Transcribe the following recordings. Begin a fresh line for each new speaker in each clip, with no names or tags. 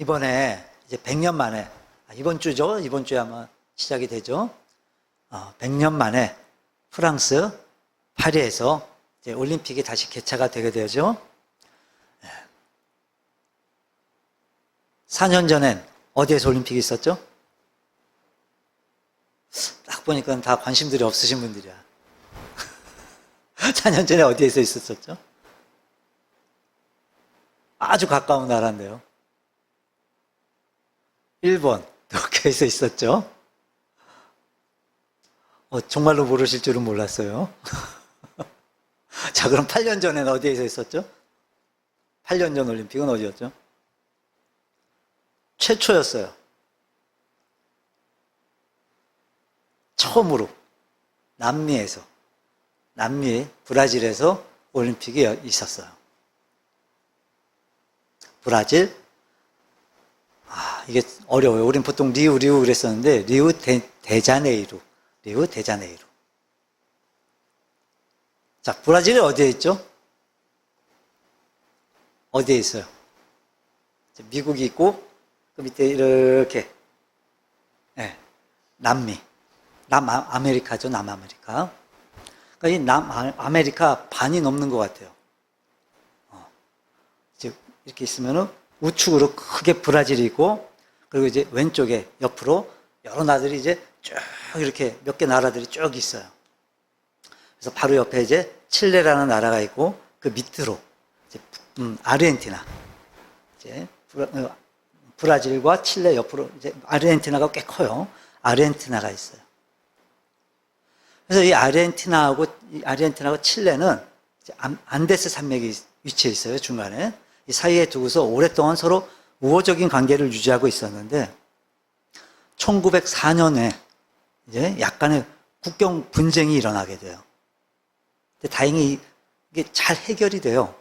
이번에 이제 100년 만에, 이번 주죠? 이번 주에 아마 시작이 되죠? 100년 만에 프랑스 파리에서 이제 올림픽이 다시 개최가 되게 되죠? 4년 전엔 어디에서 올림픽이 있었죠? 딱 보니까 다 관심들이 없으신 분들이야. 4년 전에 어디에서 있었었죠? 아주 가까운 나라인데요. 일본, 도쿄에서 있었죠? 정말로 모르실 줄은 몰랐어요. 자, 그럼 8년 전에는 어디에서 있었죠? 8년 전 올림픽은 어디였죠? 최초였어요. 처음으로 남미 브라질에서 올림픽이 있었어요. 브라질. 이게 어려워요. 우린 보통 리우 그랬었는데 리우 데자네이루. 자, 브라질이 어디에 있죠? 어디에 있어요? 미국이 있고 그 밑에 이렇게 남아메리카죠. 남아메리카. 그러니까 이 남아메리카 반이 넘는 것 같아요. 이렇게 있으면은 우측으로 크게 브라질이 있고, 그리고 이제 왼쪽에 옆으로 여러 나라들이 이제 쭉 이렇게 몇 개 나라들이 쭉 있어요. 그래서 바로 옆에 이제 칠레라는 나라가 있고, 그 밑으로 이제 아르헨티나. 이제 브라질과 칠레 옆으로 이제 아르헨티나가 꽤 커요. 아르헨티나가 있어요. 그래서 이 아르헨티나하고 칠레는 이제 안데스 산맥이 위치해 있어요. 중간에. 이 사이에 두고서 오랫동안 서로 우호적인 관계를 유지하고 있었는데 1904년에 이제 약간의 국경 분쟁이 일어나게 돼요. 근데 다행히 이게 잘 해결이 돼요.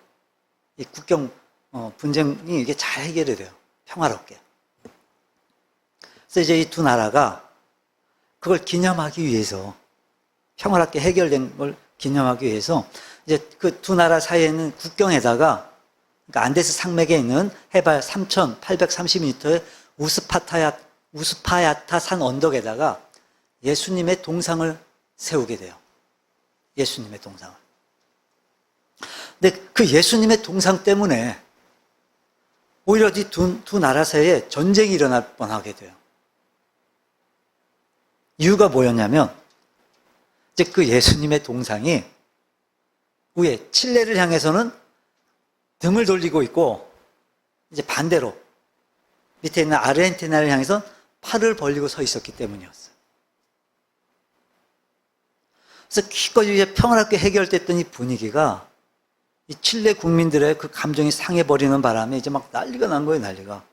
이 국경 분쟁이 이게 잘 해결이 돼요. 평화롭게. 그래서 이제 이 두 나라가 그걸 기념하기 위해서, 평화롭게 해결된 걸 기념하기 위해서 이제 그 두 나라 사이에 있는 국경에다가, 그러니까 안데스 산맥에 있는 해발 3,830m의 우스파야타 산 언덕에다가 예수님의 동상을 세우게 돼요. 예수님의 동상을. 근데 그 예수님의 동상 때문에 오히려 이 두 나라 사이에 전쟁이 일어날 뻔하게 돼요. 이유가 뭐였냐면, 이제 그 예수님의 동상이 위에 칠레를 향해서는 등을 돌리고 있고, 이제 반대로 밑에 있는 아르헨티나를 향해서 팔을 벌리고 서 있었기 때문이었어요. 그래서 기꺼이 이제 평화롭게 해결됐던 이 분위기가 이 칠레 국민들의 그 감정이 상해버리는 바람에 이제 막 난리가 난 거예요, 난리가.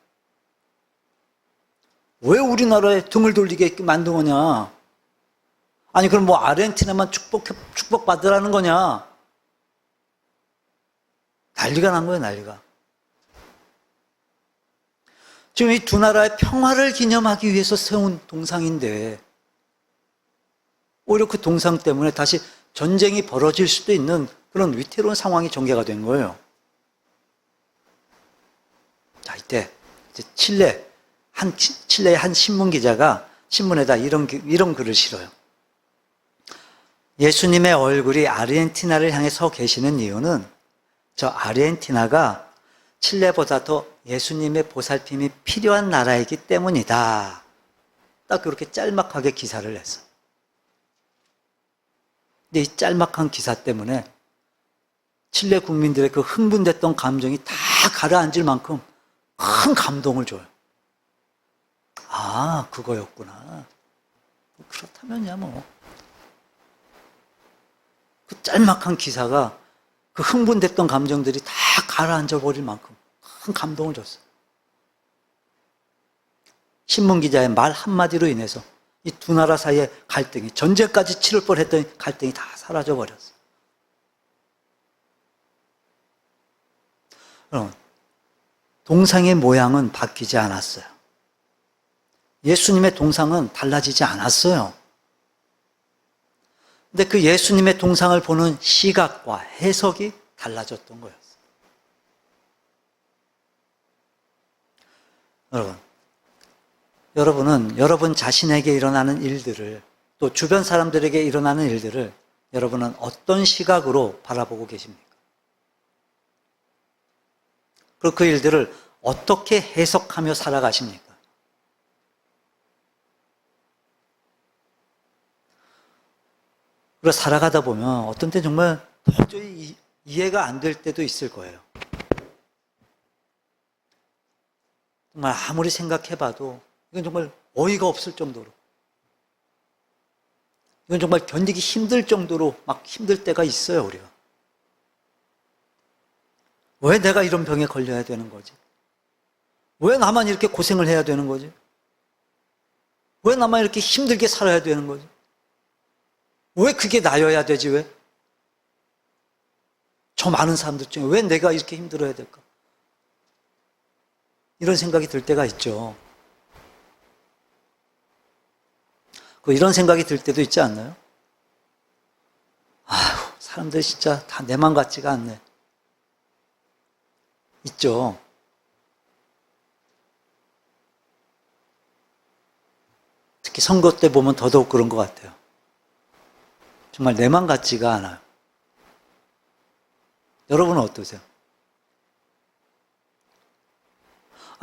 왜 우리나라에 등을 돌리게 만든 거냐? 아니, 그럼 뭐 아르헨티나만 축복받으라는 거냐? 난리가 난 거예요, 난리가. 지금 이 두 나라의 평화를 기념하기 위해서 세운 동상인데, 오히려 그 동상 때문에 다시 전쟁이 벌어질 수도 있는 그런 위태로운 상황이 전개가 된 거예요. 자, 이때 이제 칠레의 한 신문 기자가 신문에다 이런 글을 실어요. 예수님의 얼굴이 아르헨티나를 향해 서 계시는 이유는 저 아르헨티나가 칠레보다 더 예수님의 보살핌이 필요한 나라이기 때문이다. 딱 그렇게 짤막하게 기사를 냈어. 근데 이 짤막한 기사 때문에 칠레 국민들의 그 흥분됐던 감정이 다 가라앉을 만큼 큰 감동을 줘요. 아, 그거였구나. 그렇다면야 뭐. 그 짤막한 기사가 그 흥분됐던 감정들이 다 가라앉아 버릴 만큼 큰 감동을 줬어요. 신문기자의 말 한마디로 인해서 이 두 나라 사이의 갈등이, 전쟁까지 치를 뻔했던 갈등이 다 사라져 버렸어요. 그럼 동상의 모양은 바뀌지 않았어요. 예수님의 동상은 달라지지 않았어요. 근데 그 예수님의 동상을 보는 시각과 해석이 달라졌던 거였어요. 여러분은 여러분 자신에게 일어나는 일들을, 또 주변 사람들에게 일어나는 일들을 여러분은 어떤 시각으로 바라보고 계십니까? 그리고 그 일들을 어떻게 해석하며 살아가십니까? 그리고 살아가다 보면 어떤 때 정말 도저히 이해가 안 될 때도 있을 거예요. 정말 아무리 생각해봐도 이건 정말 어이가 없을 정도로, 이건 정말 견디기 힘들 정도로 막 힘들 때가 있어요, 우리가. 왜 내가 이런 병에 걸려야 되는 거지? 왜 나만 이렇게 고생을 해야 되는 거지? 왜 나만 이렇게 힘들게 살아야 되는 거지? 왜 그게 나여야 되지, 왜? 저 많은 사람들 중에 왜 내가 이렇게 힘들어야 될까? 이런 생각이 들 때가 있죠. 이런 생각이 들 때도 있지 않나요? 아휴, 사람들이 진짜 다 내 맘 같지가 않네. 있죠. 특히 선거 때 보면 더더욱 그런 것 같아요. 정말 내 맘 같지가 않아요. 여러분은 어떠세요?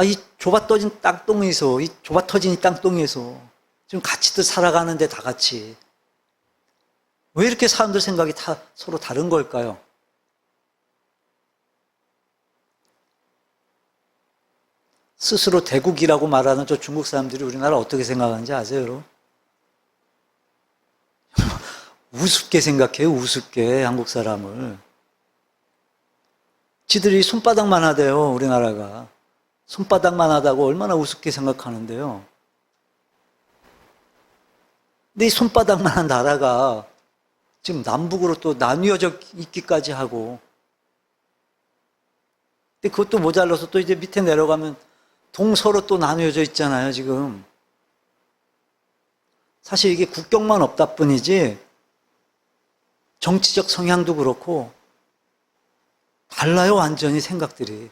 이 좁아터진 땅덩이에서, 이 좁아터진 이 땅덩이에서 지금 같이들 살아가는데 다 같이 왜 이렇게 사람들 생각이 다 서로 다른 걸까요? 스스로 대국이라고 말하는 저 중국 사람들이 우리나라 어떻게 생각하는지 아세요, 여러분? 우습게 생각해요, 우습게, 한국 사람을. 지들이 손바닥만 하대요, 우리나라가. 손바닥만 하다고 얼마나 우습게 생각하는데요. 근데 이 손바닥만 한 나라가 지금 남북으로 또 나뉘어져 있기까지 하고, 근데 그것도 모자라서 또 이제 밑에 내려가면 동서로 또 나뉘어져 있잖아요, 지금. 사실 이게 국경만 없다 뿐이지 정치적 성향도 그렇고 달라요, 완전히 생각들이.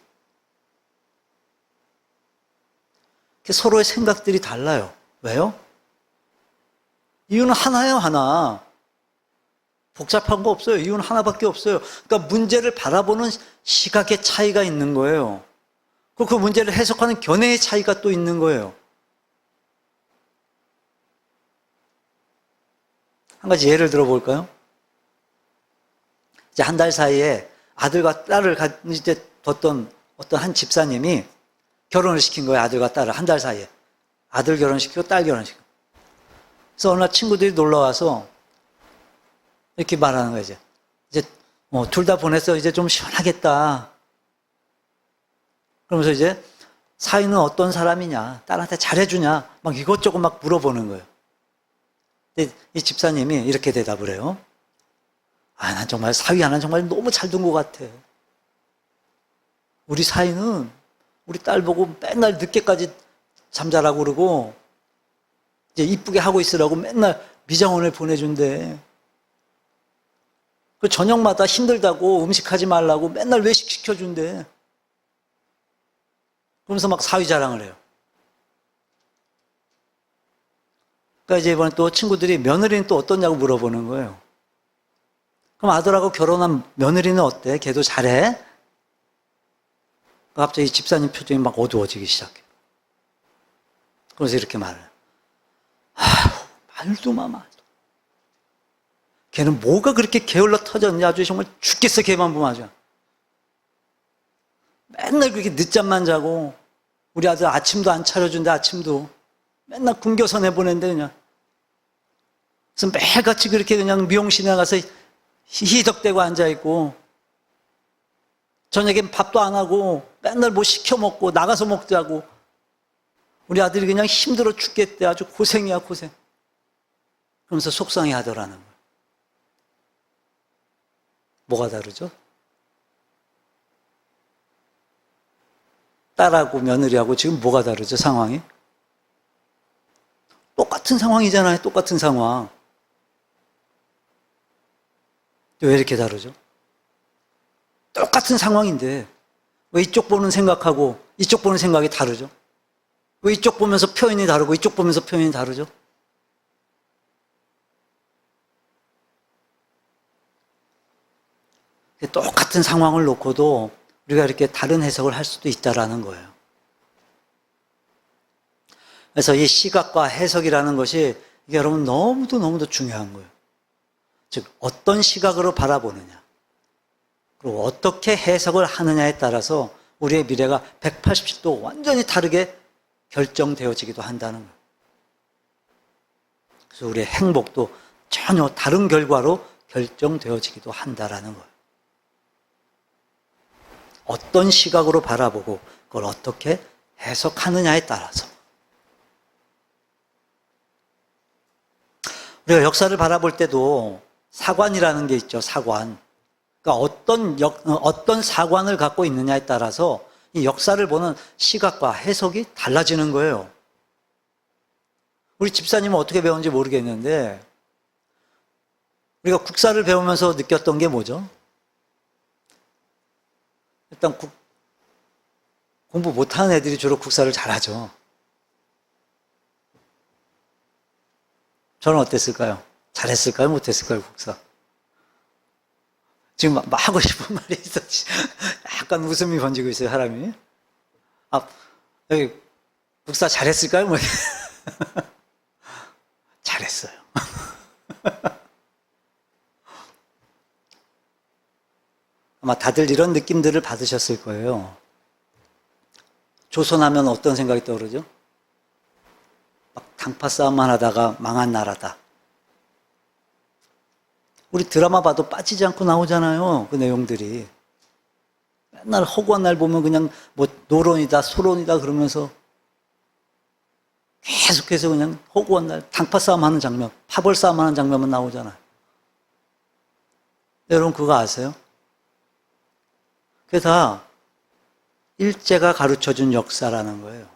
서로의 생각들이 달라요. 왜요? 이유는 하나예요, 하나. 복잡한 거 없어요. 이유는 하나밖에 없어요. 그러니까 문제를 바라보는 시각의 차이가 있는 거예요. 그 문제를 해석하는 견해의 차이가 또 있는 거예요. 한 가지 예를 들어볼까요? 이제 한 달 사이에 아들과 딸을 이제 뒀던 어떤 한 집사님이 결혼을 시킨 거예요. 아들과 딸을 한 달 사이에. 아들 결혼시키고 딸 결혼시키고. 그래서 어느 날 친구들이 놀러 와서 이렇게 말하는 거예요. 이제 둘 다 보내서 이제 좀 시원하겠다. 그러면서 이제 사위는 어떤 사람이냐, 딸한테 잘해주냐, 막 이것저것 막 물어보는 거예요. 근데 이 집사님이 이렇게 대답을 해요. 난 정말 사위 하나는 정말 너무 잘 둔 것 같아. 우리 사위는 우리 딸 보고 맨날 늦게까지 잠자라고 그러고 이제 이쁘게 하고 있으라고 맨날 미장원을 보내준대. 그 저녁마다 힘들다고 음식하지 말라고 맨날 외식 시켜준대. 그러면서 막 사위 자랑을 해요. 그러니까 이제 이번에 또 친구들이 며느리는 또 어떠냐고 물어보는 거예요. 그럼 아들하고 결혼한 며느리는 어때? 걔도 잘해? 갑자기 집사님 표정이 막 어두워지기 시작해. 그래서 이렇게 말해요. 말도 마, 말도. 걔는 뭐가 그렇게 게을러 터졌냐? 아주 정말 죽겠어, 걔만 보면 아주. 맨날 그렇게 늦잠만 자고, 우리 아들 아침도 안 차려준대, 아침도. 맨날 굶겨서 내보낸대, 그냥. 그래서 매일같이 그렇게 그냥 미용실에 가서 희덕대고 앉아있고, 저녁엔 밥도 안 하고, 맨날 뭐 시켜 먹고, 나가서 먹자고. 우리 아들이 그냥 힘들어 죽겠대. 아주 고생이야, 고생. 그러면서 속상해 하더라는 거예요. 뭐가 다르죠? 딸하고 며느리하고 지금 뭐가 다르죠, 상황이? 똑같은 상황이잖아요, 똑같은 상황. 왜 이렇게 다르죠? 똑같은 상황인데 왜 이쪽 보는 생각하고 이쪽 보는 생각이 다르죠? 왜 이쪽 보면서 표현이 다르고 이쪽 보면서 표현이 다르죠? 똑같은 상황을 놓고도 우리가 이렇게 다른 해석을 할 수도 있다라는 거예요. 그래서 이 시각과 해석이라는 것이 이게 여러분 너무도 중요한 거예요. 즉 어떤 시각으로 바라보느냐, 그리고 어떻게 해석을 하느냐에 따라서 우리의 미래가 180도 완전히 다르게 결정되어지기도 한다는 거예요. 그래서 우리의 행복도 전혀 다른 결과로 결정되어지기도 한다라는 거예요. 어떤 시각으로 바라보고 그걸 어떻게 해석하느냐에 따라서. 우리가 역사를 바라볼 때도 사관이라는 게 있죠. 사관. 그러니까 어떤 사관을 갖고 있느냐에 따라서 이 역사를 보는 시각과 해석이 달라지는 거예요. 우리 집사님은 어떻게 배웠는지 모르겠는데 우리가 국사를 배우면서 느꼈던 게 뭐죠? 일단 공부 못하는 애들이 주로 국사를 잘하죠. 저는 어땠을까요? 잘했을까요? 못했을까요? 국사. 지금 막 하고 싶은 말이 있어. 약간 웃음이 번지고 있어요, 사람이. 여기 국사 잘했을까요? 뭐. 잘했어요. 아마 다들 이런 느낌들을 받으셨을 거예요. 조선하면 어떤 생각이 떠오르죠? 막 당파 싸움만 하다가 망한 나라다. 우리 드라마 봐도 빠지지 않고 나오잖아요. 그 내용들이. 맨날 허구한 날 보면 그냥 뭐 노론이다, 소론이다 그러면서 계속해서 그냥 허구한 날 당파 싸움 하는 장면, 파벌 싸움 하는 장면만 나오잖아요. 여러분 그거 아세요? 그게 다 일제가 가르쳐준 역사라는 거예요.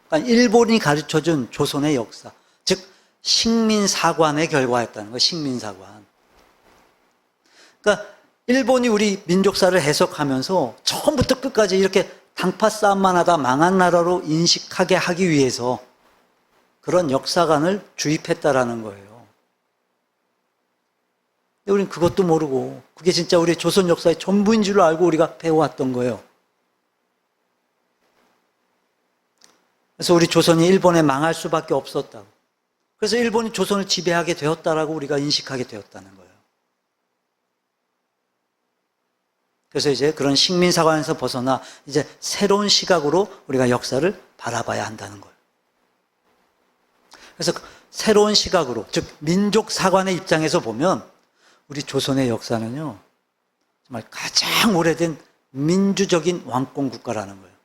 그러니까 일본이 가르쳐준 조선의 역사, 즉 식민사관의 결과였다는 거예요. 식민사관. 그러니까 일본이 우리 민족사를 해석하면서 처음부터 끝까지 이렇게 당파 싸움만 하다 망한 나라로 인식하게 하기 위해서 그런 역사관을 주입했다라는 거예요. 근데 우리는 그것도 모르고 그게 진짜 우리 조선 역사의 전부인 줄로 알고 우리가 배워왔던 거예요. 그래서 우리 조선이 일본에 망할 수밖에 없었다고. 그래서 일본이 조선을 지배하게 되었다라고 우리가 인식하게 되었다는 거예요. 그래서 이제 그런 식민사관에서 벗어나 이제 새로운 시각으로 우리가 역사를 바라봐야 한다는 거예요. 그래서 새로운 시각으로, 즉 민족사관의 입장에서 보면 우리 조선의 역사는요, 정말 가장 오래된 민주적인 왕권 국가라는 거예요.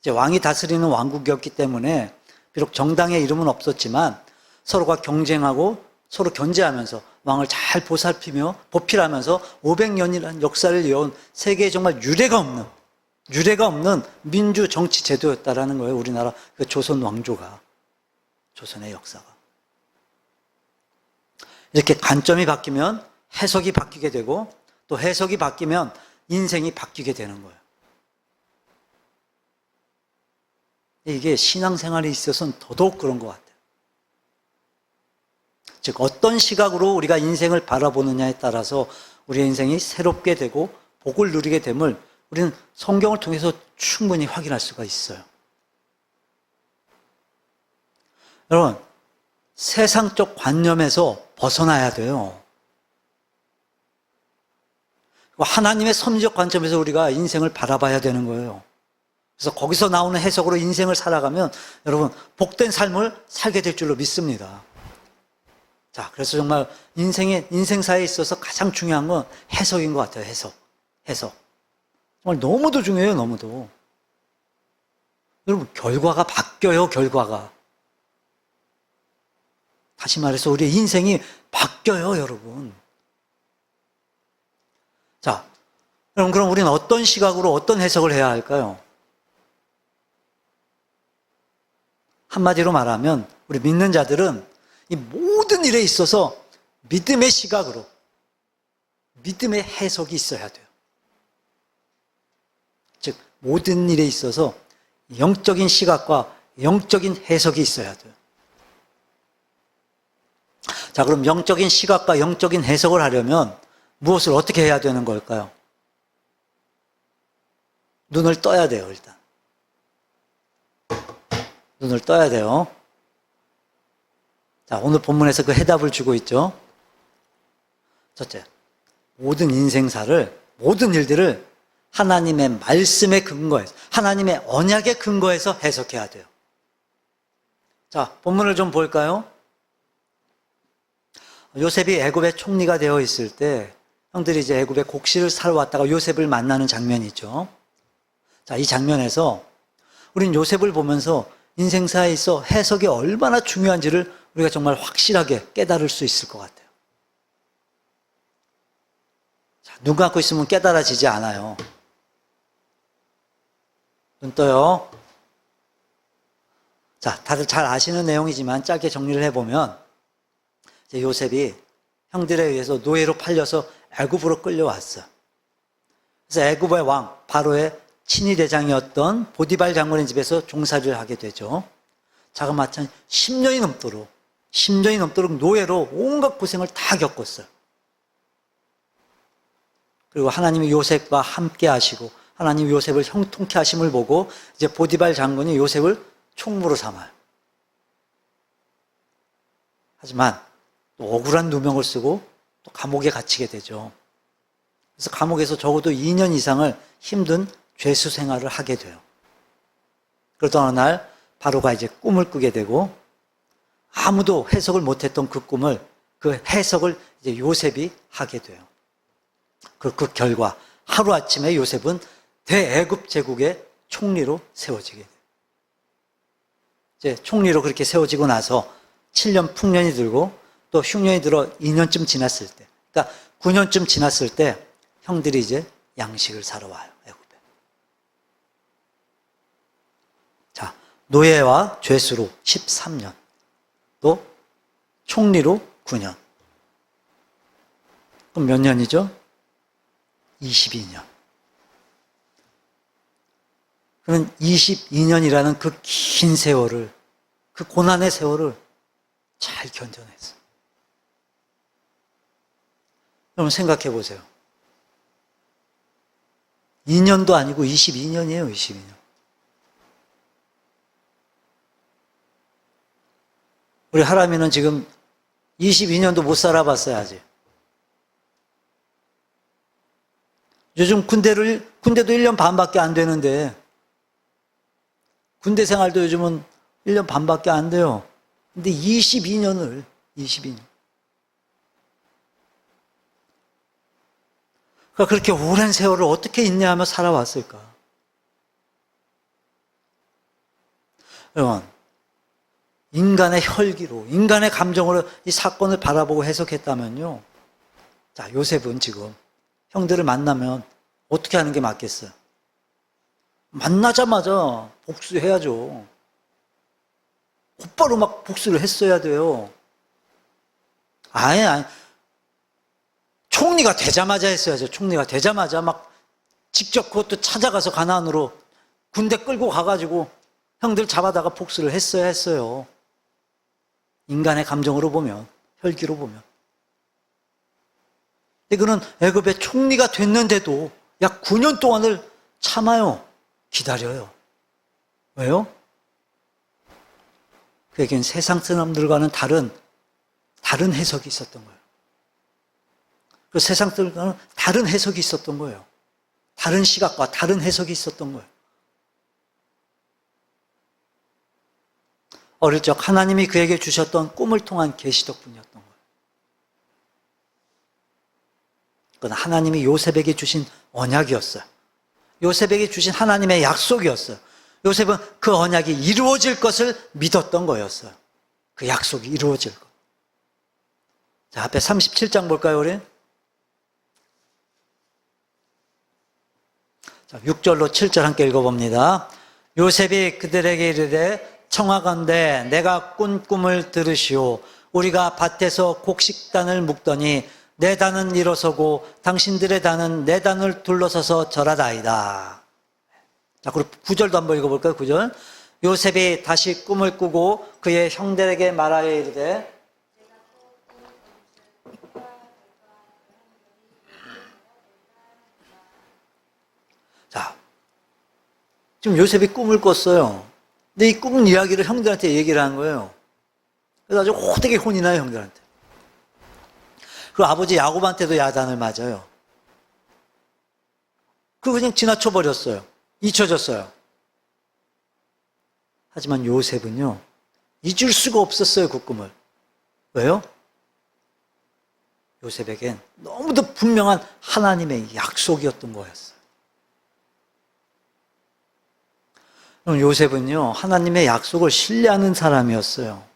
이제 왕이 다스리는 왕국이었기 때문에 비록 정당의 이름은 없었지만 서로가 경쟁하고 서로 견제하면서 왕을 잘 보필하면서 500년이라는 역사를 이어온 세계에 정말 유례가 없는 민주 정치 제도였다라는 거예요. 우리나라 그 조선 왕조가, 조선의 역사가. 이렇게 관점이 바뀌면 해석이 바뀌게 되고 또 해석이 바뀌면 인생이 바뀌게 되는 거예요. 이게 신앙생활에 있어서는 더더욱 그런 것 같아요. 즉 어떤 시각으로 우리가 인생을 바라보느냐에 따라서 우리의 인생이 새롭게 되고 복을 누리게 됨을 우리는 성경을 통해서 충분히 확인할 수가 있어요. 여러분, 세상적 관념에서 벗어나야 돼요. 하나님의 섭리적 관점에서 우리가 인생을 바라봐야 되는 거예요. 그래서 거기서 나오는 해석으로 인생을 살아가면 여러분 복된 삶을 살게 될 줄로 믿습니다. 자, 그래서 정말 인생사에 있어서 가장 중요한 건 해석인 것 같아요. 해석. 정말 너무도 중요해요. 너무도. 여러분 결과가 바뀌어요. 결과가. 다시 말해서 우리의 인생이 바뀌어요. 여러분. 자, 그럼 우리는 어떤 시각으로 어떤 해석을 해야 할까요? 한마디로 말하면 우리 믿는 자들은 이 모든 일에 있어서 믿음의 시각으로, 믿음의 해석이 있어야 돼요. 즉 모든 일에 있어서 영적인 시각과 영적인 해석이 있어야 돼요. 자, 그럼 영적인 시각과 영적인 해석을 하려면 무엇을 어떻게 해야 되는 걸까요? 눈을 떠야 돼요, 일단. 눈을 떠야 돼요. 자, 오늘 본문에서 그 해답을 주고 있죠. 첫째, 모든 인생사를, 모든 일들을 하나님의 말씀에 근거해서, 하나님의 언약에 근거해서 해석해야 돼요. 자, 본문을 좀 볼까요? 요셉이 애굽의 총리가 되어 있을 때 형들이 이제 애굽의 곡식을 사러 왔다가 요셉을 만나는 장면이 있죠. 자, 이 장면에서 우린 요셉을 보면서 인생사에 있어 해석이 얼마나 중요한지를 우리가 정말 확실하게 깨달을 수 있을 것 같아요. 자, 눈 감고 있으면 깨달아지지 않아요. 눈 떠요. 자, 다들 잘 아시는 내용이지만 짧게 정리를 해보면 이제 요셉이 형들에 의해서 노예로 팔려서 애굽으로 끌려왔어요. 그래서 애굽의 왕 바로의 친위 대장이었던 보디발 장군의 집에서 종살이를 하게 되죠. 자그마치 10년이 넘도록 노예로 온갖 고생을 다 겪었어요. 그리고 하나님이 요셉과 함께 하시고 하나님이 요셉을 형통케 하심을 보고 이제 보디발 장군이 요셉을 총무로 삼아요. 하지만 또 억울한 누명을 쓰고 또 감옥에 갇히게 되죠. 그래서 감옥에서 적어도 2년 이상을 힘든 죄수 생활을 하게 돼요. 그러던 어느 날 바로가 이제 꿈을 꾸게 되고 아무도 해석을 못했던 그 꿈을, 그 해석을 이제 요셉이 하게 돼요. 그 결과 하루아침에 요셉은 대애굽 제국의 총리로 세워지게 돼요. 이제 총리로 그렇게 세워지고 나서 7년 풍년이 들고 또 흉년이 들어 2년쯤 지났을 때, 그러니까 9년쯤 지났을 때 형들이 이제 양식을 사러 와요, 애굽에. 자, 노예와 죄수로 13년, 또 총리로 9년. 그럼 몇 년이죠? 22년. 그러면 22년이라는 그 긴 세월을, 그 고난의 세월을 잘 견뎌냈어요. 여러분 생각해 보세요. 2년도 아니고 22년이에요, 22년. 우리 하람이는 지금 22년도 못 살아봤어요, 아직. 요즘 군대도 1년 반밖에 안 되는데, 군대 생활도 요즘은 1년 반밖에 안 돼요. 근데 22년. 그러니까 그렇게 오랜 세월을 어떻게 인내하며 살아왔을까? 여러분, 인간의 혈기로, 인간의 감정으로 이 사건을 바라보고 해석했다면요. 자, 요셉은 지금 형들을 만나면 어떻게 하는 게 맞겠어요? 만나자마자 복수해야죠. 곧바로 막 복수를 했어야 돼요. 아니. 총리가 되자마자 했어야죠. 총리가 되자마자 막 직접 그것도 찾아가서 가나안으로 군대 끌고 가가지고 형들 잡아다가 복수를 했어요. 인간의 감정으로 보면, 혈기로 보면. 근데 그는 애굽의 총리가 됐는데도 약 9년 동안을 참아요. 기다려요. 왜요? 그에겐 세상 사람들과는 다른 해석이 있었던 거예요. 그 세상 사람들과는 다른 해석이 있었던 거예요. 다른 시각과 다른 해석이 있었던 거예요. 어릴 적 하나님이 그에게 주셨던 꿈을 통한 계시 덕분이었던 거예요. 그건 하나님이 요셉에게 주신 언약이었어요. 요셉에게 주신 하나님의 약속이었어요. 요셉은 그 언약이 이루어질 것을 믿었던 거였어요. 그 약속이 이루어질 것. 자, 앞에 37장 볼까요, 우리? 자, 6절로 7절 함께 읽어봅니다. 요셉이 그들에게 이르되 청하건대 내가 꾼 꿈을 들으시오. 우리가 밭에서 곡식단을 묶더니 내 단은 일어서고 당신들의 단은 내 단을 둘러서서 절하다이다. 자, 그리고 9절도 한번 읽어볼까요? 9절. 요셉이 다시 꿈을 꾸고 그의 형들에게 말하여 이르되. 자, 지금 요셉이 꿈을 꿨어요. 근데 이 꿈 이야기를 형들한테 얘기를 한 거예요. 그래서 아주 호되게 혼이 나요, 형들한테. 그리고 아버지 야곱한테도 야단을 맞아요. 그거 그냥 지나쳐 버렸어요. 잊혀졌어요. 하지만 요셉은요, 잊을 수가 없었어요, 그 꿈을. 왜요? 요셉에겐 너무도 분명한 하나님의 약속이었던 거였어요. 그럼 요셉은요, 하나님의 약속을 신뢰하는 사람이었어요.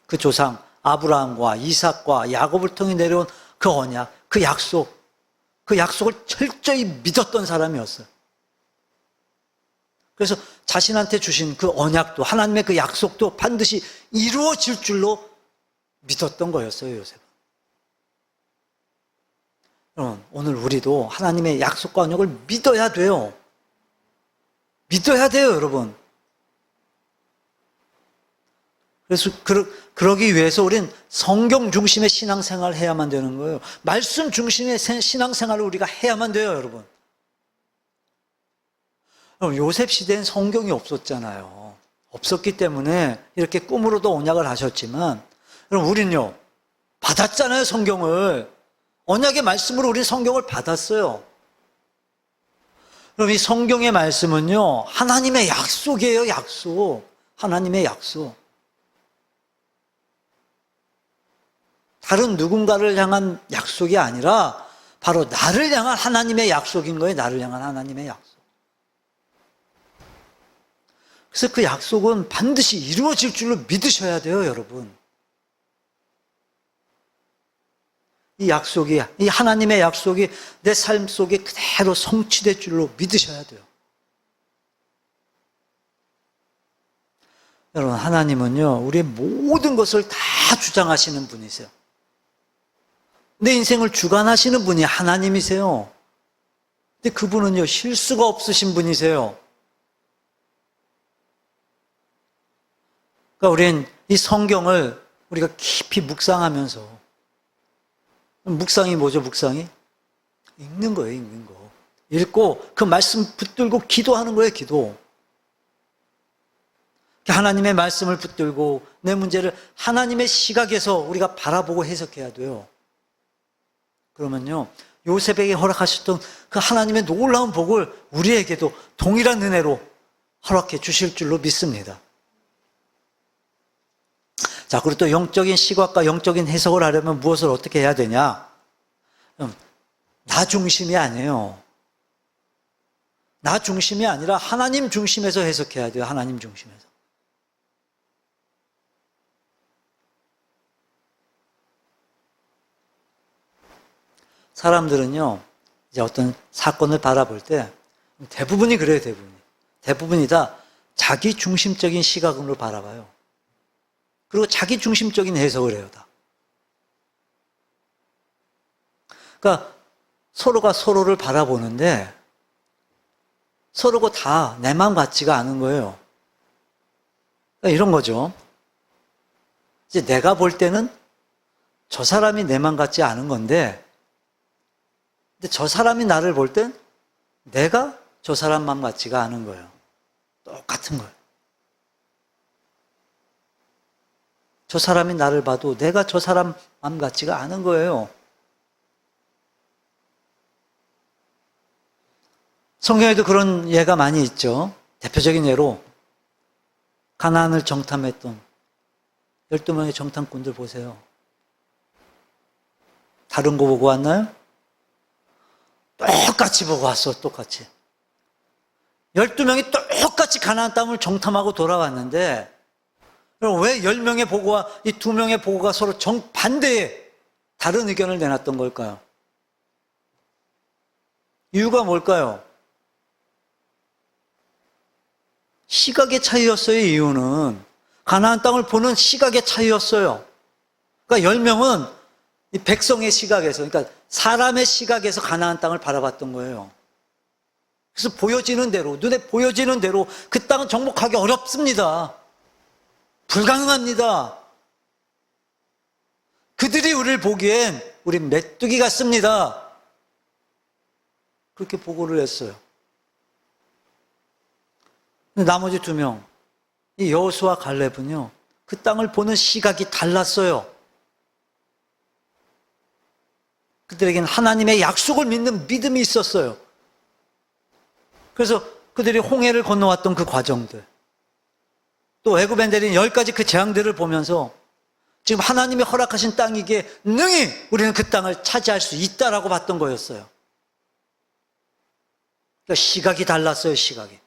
그 조상 아브라함과 이삭과 야곱을 통해 내려온 그 언약, 그 약속을 철저히 믿었던 사람이었어요. 그래서 자신한테 주신 그 언약도, 하나님의 그 약속도 반드시 이루어질 줄로 믿었던 거였어요, 요셉은. 여러분, 오늘 우리도 하나님의 약속과 언약을 믿어야 돼요. 믿어야 돼요, 여러분. 그래서 그러기 위해서 우리는 성경 중심의 신앙생활을 해야만 되는 거예요. 말씀 중심의 신앙생활을 우리가 해야만 돼요, 여러분. 요셉 시대엔 성경이 없었잖아요. 없었기 때문에 이렇게 꿈으로도 언약을 하셨지만, 그럼 우리는요, 받았잖아요, 성경을. 언약의 말씀으로 우리는 성경을 받았어요. 그럼 이 성경의 말씀은요, 하나님의 약속이에요, 약속. 하나님의 약속. 다른 누군가를 향한 약속이 아니라 바로 나를 향한 하나님의 약속인 거예요. 나를 향한 하나님의 약속. 그래서 그 약속은 반드시 이루어질 줄로 믿으셔야 돼요, 여러분. 이 약속이, 이 하나님의 약속이 내 삶 속에 그대로 성취될 줄로 믿으셔야 돼요. 여러분, 하나님은요, 우리의 모든 것을 다 주장하시는 분이세요. 내 인생을 주관하시는 분이 하나님이세요. 근데 그분은요, 실수가 없으신 분이세요. 그러니까 우리는 이 성경을 우리가 깊이 묵상하면서, 묵상이 뭐죠, 묵상이? 읽는 거예요, 읽는 거. 읽고 그 말씀 붙들고 기도하는 거예요, 기도. 하나님의 말씀을 붙들고 내 문제를 하나님의 시각에서 우리가 바라보고 해석해야 돼요. 그러면요, 요셉에게 허락하셨던 그 하나님의 놀라운 복을 우리에게도 동일한 은혜로 허락해 주실 줄로 믿습니다. 자, 그리고 또 영적인 시각과 영적인 해석을 하려면 무엇을 어떻게 해야 되냐? 나 중심이 아니에요. 나 중심이 아니라 하나님 중심에서 해석해야 돼요. 하나님 중심에서. 사람들은요, 이제 어떤 사건을 바라볼 때 대부분이 그래요, 대부분이 다 자기 중심적인 시각으로 바라봐요. 그리고 자기 중심적인 해석을 해요, 다. 그러니까 서로가 서로를 바라보는데 서로가 다 내 마음 같지가 않은 거예요. 그러니까 이런 거죠. 이제 내가 볼 때는 저 사람이 내 마음 같지 않은 건데, 근데 저 사람이 나를 볼 땐 내가 저 사람 마음 같지가 않은 거예요. 똑같은 거예요. 저 사람이 나를 봐도 내가 저 사람 마음 같지가 않은 거예요. 성경에도 그런 예가 많이 있죠. 대표적인 예로 가나안을 정탐했던 12명의 정탐꾼들 보세요. 다른 거 보고 왔나요? 똑같이 보고 왔어, 똑같이. 12명이 똑같이 가나안 땅을 정탐하고 돌아왔는데, 그럼 왜 10명의 보고와 이 2명의 보고가 서로 정반대의 다른 의견을 내놨던 걸까요? 이유가 뭘까요? 시각의 차이였어요, 이유는. 가나안 땅을 보는 시각의 차이였어요. 그러니까 10명은 이 백성의 시각에서, 그러니까 사람의 시각에서 가나안 땅을 바라봤던 거예요. 그래서 보여지는 대로, 눈에 보여지는 대로 그 땅은 정복하기 어렵습니다. 불가능합니다. 그들이 우리를 보기엔 우리 메뚜기 같습니다. 그렇게 보고를 했어요. 근데 나머지 2명, 이 여호수아와 갈렙은요, 그 땅을 보는 시각이 달랐어요. 그들에게는 하나님의 약속을 믿는 믿음이 있었어요. 그래서 그들이 홍해를 건너왔던 그 과정들, 또 애굽에 내린 10가지 그 재앙들을 보면서 지금 하나님이 허락하신 땅이기에 능히 우리는 그 땅을 차지할 수 있다라고 봤던 거였어요. 그러니까 시각이 달랐어요, 시각이.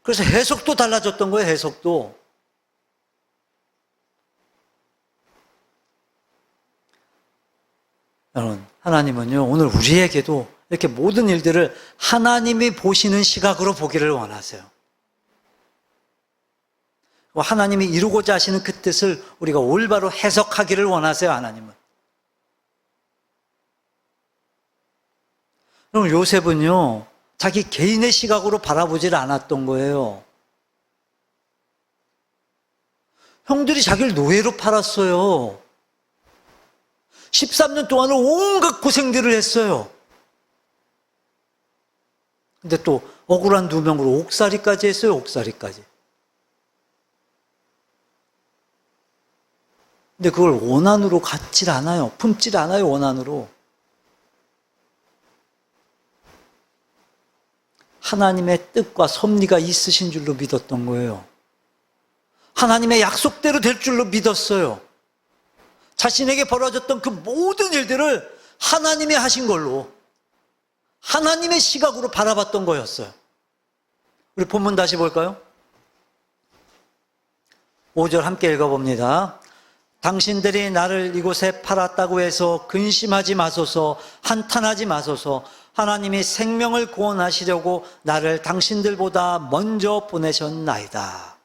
그래서 해석도 달라졌던 거예요, 해석도. 여러분, 하나님은요, 오늘 우리에게도 이렇게 모든 일들을 하나님이 보시는 시각으로 보기를 원하세요. 하나님이 이루고자 하시는 그 뜻을 우리가 올바로 해석하기를 원하세요, 하나님은. 그럼 요셉은요, 자기 개인의 시각으로 바라보질 않았던 거예요. 형들이 자기를 노예로 팔았어요. 13년 동안은 온갖 고생들을 했어요. 근데 또 억울한 2명으로 옥살이까지 했어요, 옥살이까지. 근데 그걸 원한으로 갖질 않아요. 품질 않아요, 원한으로. 하나님의 뜻과 섭리가 있으신 줄로 믿었던 거예요. 하나님의 약속대로 될 줄로 믿었어요. 자신에게 벌어졌던 그 모든 일들을 하나님이 하신 걸로, 하나님의 시각으로 바라봤던 거였어요. 우리 본문 다시 볼까요? 5절 함께 읽어봅니다. 당신들이 나를 이곳에 팔았다고 해서 근심하지 마소서, 한탄하지 마소서. 하나님이 생명을 구원하시려고 나를 당신들보다 먼저 보내셨나이다.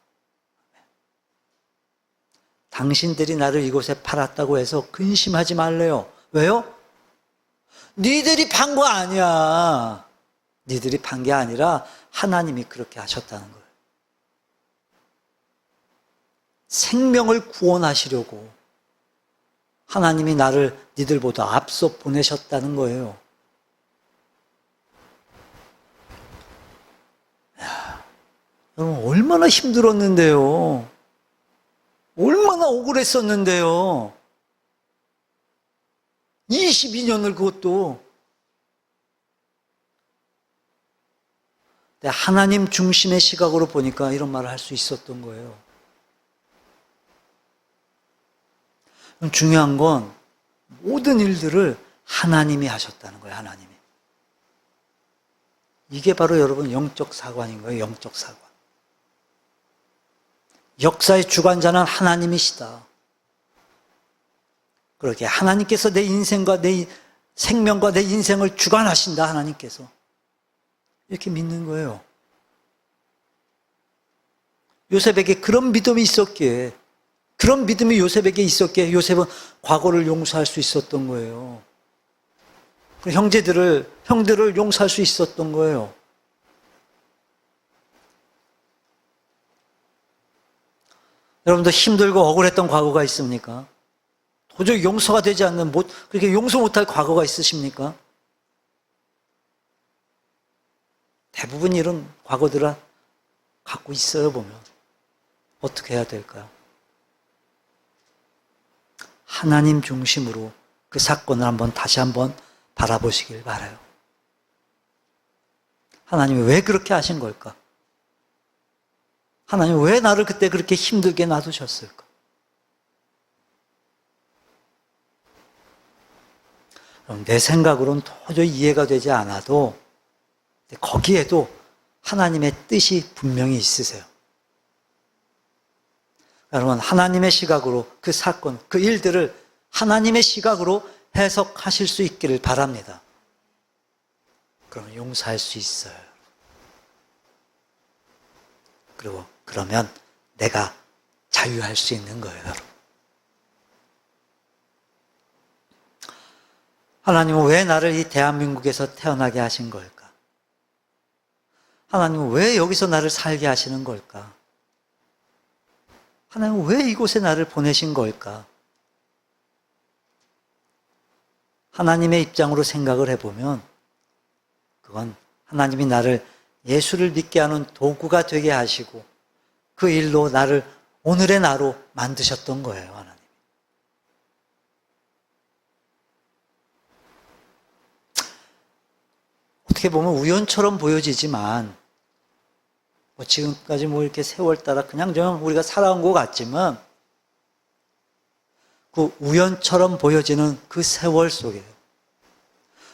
당신들이 나를 이곳에 팔았다고 해서 근심하지 말래요. 왜요? 니들이 판 거 아니야. 니들이 판 게 아니라 하나님이 그렇게 하셨다는 거예요. 생명을 구원하시려고 하나님이 나를 니들보다 앞서 보내셨다는 거예요. 여러분, 얼마나 힘들었는데요. 얼마나 억울했었는데요. 22년을 그것도. 하나님 중심의 시각으로 보니까 이런 말을 할 수 있었던 거예요. 중요한 건 모든 일들을 하나님이 하셨다는 거예요, 하나님이. 이게 바로 여러분 영적 사관인 거예요, 영적 사관. 역사의 주관자는 하나님이시다. 그렇게 하나님께서 내 인생과 내 생명과 내 인생을 주관하신다, 하나님께서. 이렇게 믿는 거예요. 요셉에게 그런 믿음이 있었기에, 그런 믿음이 요셉에게 있었기에 요셉은 과거를 용서할 수 있었던 거예요. 형들을 용서할 수 있었던 거예요. 여러분도 힘들고 억울했던 과거가 있습니까? 도저히 용서가 되지 않는, 그렇게 용서 못할 과거가 있으십니까? 대부분 이런 과거들을 갖고 있어요, 보면. 어떻게 해야 될까요? 하나님 중심으로 그 사건을 다시 한번 바라보시길 바라요. 하나님이 왜 그렇게 하신 걸까? 하나님 왜 나를 그때 그렇게 힘들게 놔두셨을까? 내 생각으로는 도저히 이해가 되지 않아도 거기에도 하나님의 뜻이 분명히 있으세요. 여러분, 하나님의 시각으로 그 사건, 그 일들을 하나님의 시각으로 해석하실 수 있기를 바랍니다. 그러면 용서할 수 있어요. 그리고 그러면 내가 자유할 수 있는 거예요, 여러분. 하나님은 왜 나를 이 대한민국에서 태어나게 하신 걸까? 하나님은 왜 여기서 나를 살게 하시는 걸까? 하나님은 왜 이곳에 나를 보내신 걸까? 하나님의 입장으로 생각을 해보면 그건 하나님이 나를 예수를 믿게 하는 도구가 되게 하시고 그 일로 나를 오늘의 나로 만드셨던 거예요, 하나님. 어떻게 보면 우연처럼 보여지지만 지금까지 이렇게 세월 따라 그냥 우리가 살아온 것 같지만 그 우연처럼 보여지는 그 세월 속에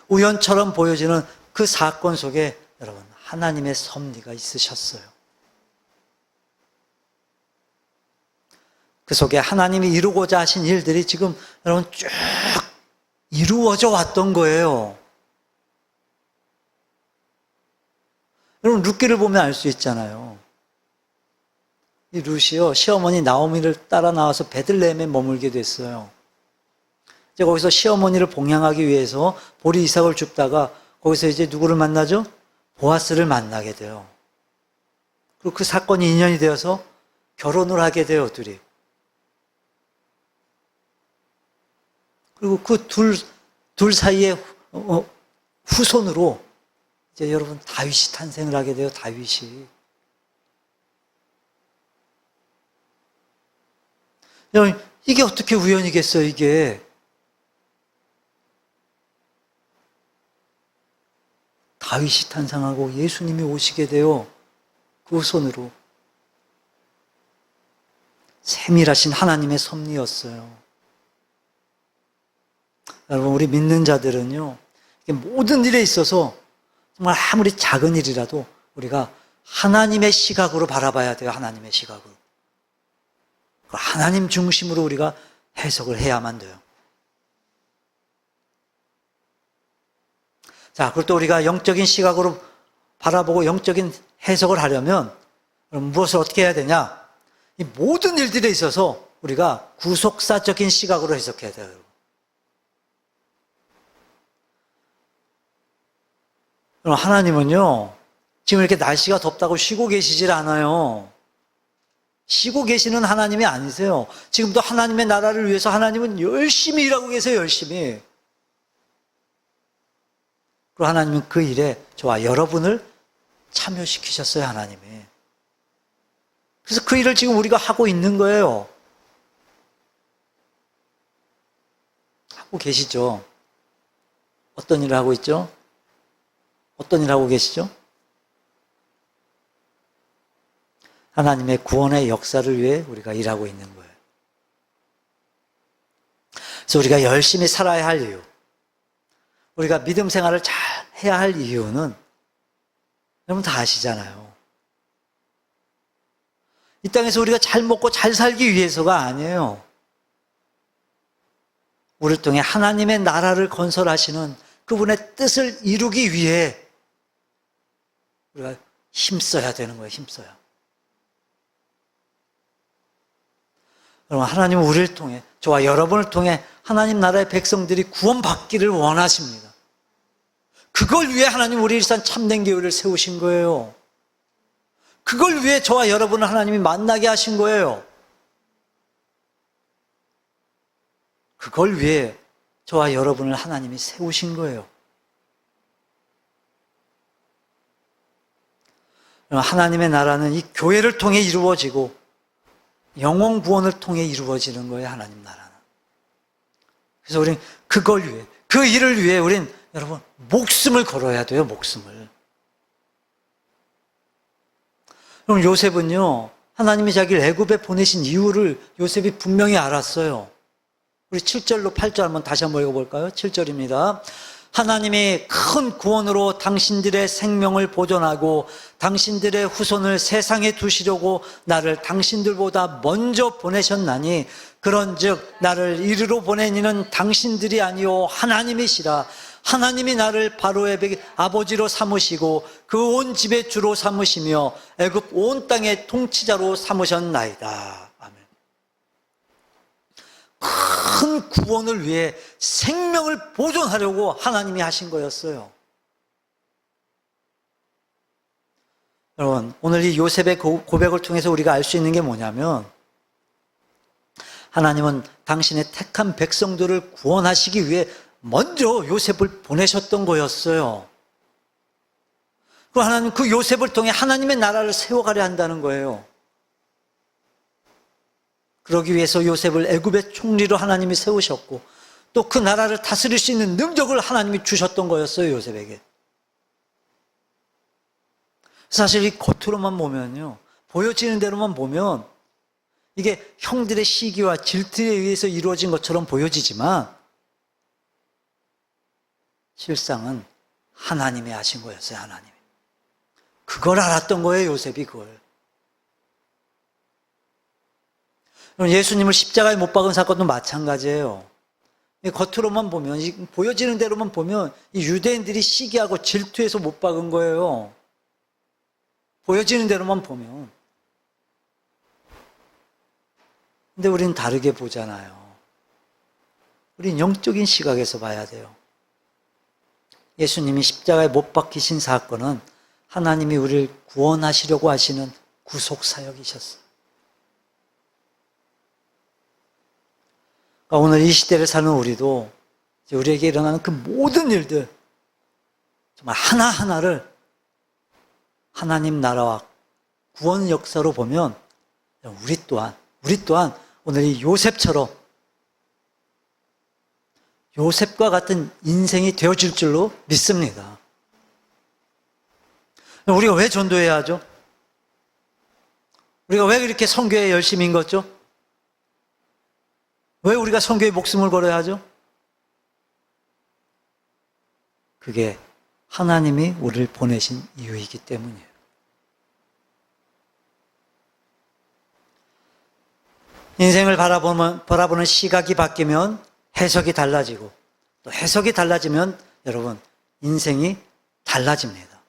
우연처럼 보여지는 그 사건 속에 여러분 하나님의 섭리가 있으셨어요. 그 속에 하나님이 이루고자 하신 일들이 지금 여러분 쭉 이루어져 왔던 거예요. 여러분 룻기를 보면 알 수 있잖아요. 이 룻이요 시어머니 나오미를 따라 나와서 베들레헴에 머물게 됐어요. 이제 거기서 시어머니를 봉양하기 위해서 보리 이삭을 줍다가 거기서 이제 누구를 만나죠? 보아스를 만나게 돼요. 그리고 그 사건이 인연이 되어서 결혼을 하게 돼요, 둘이. 그리고 그 둘 사이에 후손으로 이제 여러분 다윗이 탄생을 하게 돼요, 다윗이. 여러분, 이게 어떻게 우연이겠어요, 이게. 다윗이 탄생하고 예수님이 오시게 돼요, 그 후손으로. 세밀하신 하나님의 섭리였어요. 여러분, 우리 믿는 자들은요, 모든 일에 있어서 정말 아무리 작은 일이라도 우리가 하나님의 시각으로 바라봐야 돼요. 하나님의 시각으로. 하나님 중심으로 우리가 해석을 해야만 돼요. 자, 그리고 또 우리가 영적인 시각으로 바라보고 영적인 해석을 하려면 무엇을 어떻게 해야 되냐? 이 모든 일들에 있어서 우리가 구속사적인 시각으로 해석해야 돼요. 그럼 하나님은요, 지금 이렇게 날씨가 덥다고 쉬고 계시질 않아요. 쉬고 계시는 하나님이 아니세요. 지금도 하나님의 나라를 위해서 하나님은 열심히 일하고 계세요, 열심히. 그리고 하나님은 그 일에 저와 여러분을 참여시키셨어요, 하나님이. 그래서 그 일을 지금 우리가 하고 있는 거예요. 하고 계시죠? 어떤 일을 하고 있죠? 어떤 일 하고 계시죠? 하나님의 구원의 역사를 위해 우리가 일하고 있는 거예요. 그래서 우리가 열심히 살아야 할 이유, 우리가 믿음 생활을 잘 해야 할 이유는 여러분 다 아시잖아요. 이 땅에서 우리가 잘 먹고 잘 살기 위해서가 아니에요. 우리를 통해 하나님의 나라를 건설하시는 그분의 뜻을 이루기 위해 우리가 힘써야 되는 거예요, 힘써야. 여러분, 하나님은 우리를 통해, 저와 여러분을 통해 하나님 나라의 백성들이 구원받기를 원하십니다. 그걸 위해 하나님 우리 일산 참된 교회를 세우신 거예요. 그걸 위해 저와 여러분을 하나님이 만나게 하신 거예요. 그걸 위해 저와 여러분을 하나님이 세우신 거예요. 하나님의 나라는 이 교회를 통해 이루어지고 영혼 구원을 통해 이루어지는 거예요, 하나님 나라는. 그래서 우리는 그걸 위해, 그 일을 위해 우린 여러분 목숨을 걸어야 돼요, 목숨을. 그럼 요셉은요, 하나님이 자기를 애굽에 보내신 이유를 요셉이 분명히 알았어요. 우리 7절로 8절 한번 다시 한번 읽어볼까요? 7절입니다. 하나님이 큰 구원으로 당신들의 생명을 보존하고 당신들의 후손을 세상에 두시려고 나를 당신들보다 먼저 보내셨나니 그런즉 나를 이리로 보낸 이는 당신들이 아니요 하나님이시라. 하나님이 나를 바로의 아버지로 삼으시고 그 온 집의 주로 삼으시며 애굽 온 땅의 통치자로 삼으셨나이다. 큰 구원을 위해 생명을 보존하려고 하나님이 하신 거였어요. 여러분, 오늘 이 요셉의 고백을 통해서 우리가 알 수 있는 게 뭐냐면, 하나님은 당신의 택한 백성들을 구원하시기 위해 먼저 요셉을 보내셨던 거였어요. 그리고 하나님 그 요셉을 통해 하나님의 나라를 세워가려 한다는 거예요. 그러기 위해서 요셉을 애굽의 총리로 하나님이 세우셨고, 또 그 나라를 다스릴 수 있는 능력을 하나님이 주셨던 거였어요, 요셉에게. 사실 이 겉으로만 보면요, 보여지는 대로만 보면 이게 형들의 시기와 질투에 의해서 이루어진 것처럼 보여지지만 실상은 하나님이 하신 거였어요, 하나님이. 그걸 알았던 거예요, 요셉이 그걸. 예수님을 십자가에 못 박은 사건도 마찬가지예요. 겉으로만 보면, 보여지는 대로만 보면 이 유대인들이 시기하고 질투해서 못 박은 거예요. 보여지는 대로만 보면. 근데 우리는 다르게 보잖아요. 우리는 영적인 시각에서 봐야 돼요. 예수님이 십자가에 못 박히신 사건은 하나님이 우리를 구원하시려고 하시는 구속사역이셨어요. 그러니까 오늘 이 시대를 사는 우리도 우리에게 일어나는 그 모든 일들, 정말 하나하나를 하나님 나라와 구원 역사로 보면 우리 또한 오늘 이 요셉처럼 요셉과 같은 인생이 되어질 줄로 믿습니다. 우리가 왜 전도해야 하죠? 우리가 왜 이렇게 선교에 열심인 거죠? 왜 우리가 선교에 목숨을 걸어야 하죠? 그게 하나님이 우리를 보내신 이유이기 때문이에요. 인생을 바라보는 시각이 바뀌면 해석이 달라지고, 또 해석이 달라지면 여러분 인생이 달라집니다.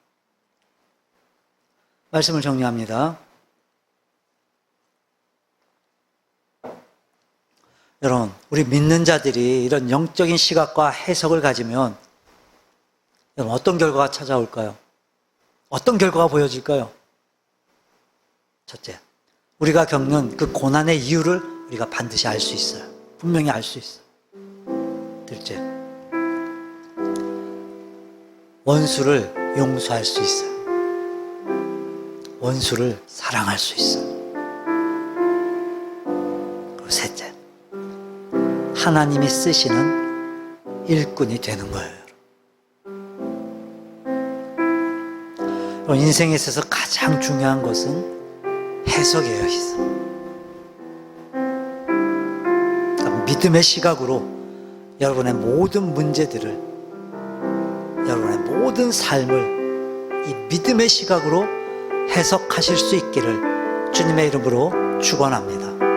말씀을 정리합니다. 여러분, 우리 믿는 자들이 이런 영적인 시각과 해석을 가지면 여러분 어떤 결과가 찾아올까요? 어떤 결과가 보여질까요? 첫째, 우리가 겪는 그 고난의 이유를 우리가 반드시 알 수 있어요. 분명히 알 수 있어요. 둘째, 원수를 용서할 수 있어요. 원수를 사랑할 수 있어요. 그리고 셋째, 하나님이 쓰시는 일꾼이 되는 거예요. 인생에 있어서 가장 중요한 것은 해석이에요, 해석. 그러니까 믿음의 시각으로 여러분의 모든 문제들을, 여러분의 모든 삶을 이 믿음의 시각으로 해석하실 수 있기를 주님의 이름으로 축원합니다.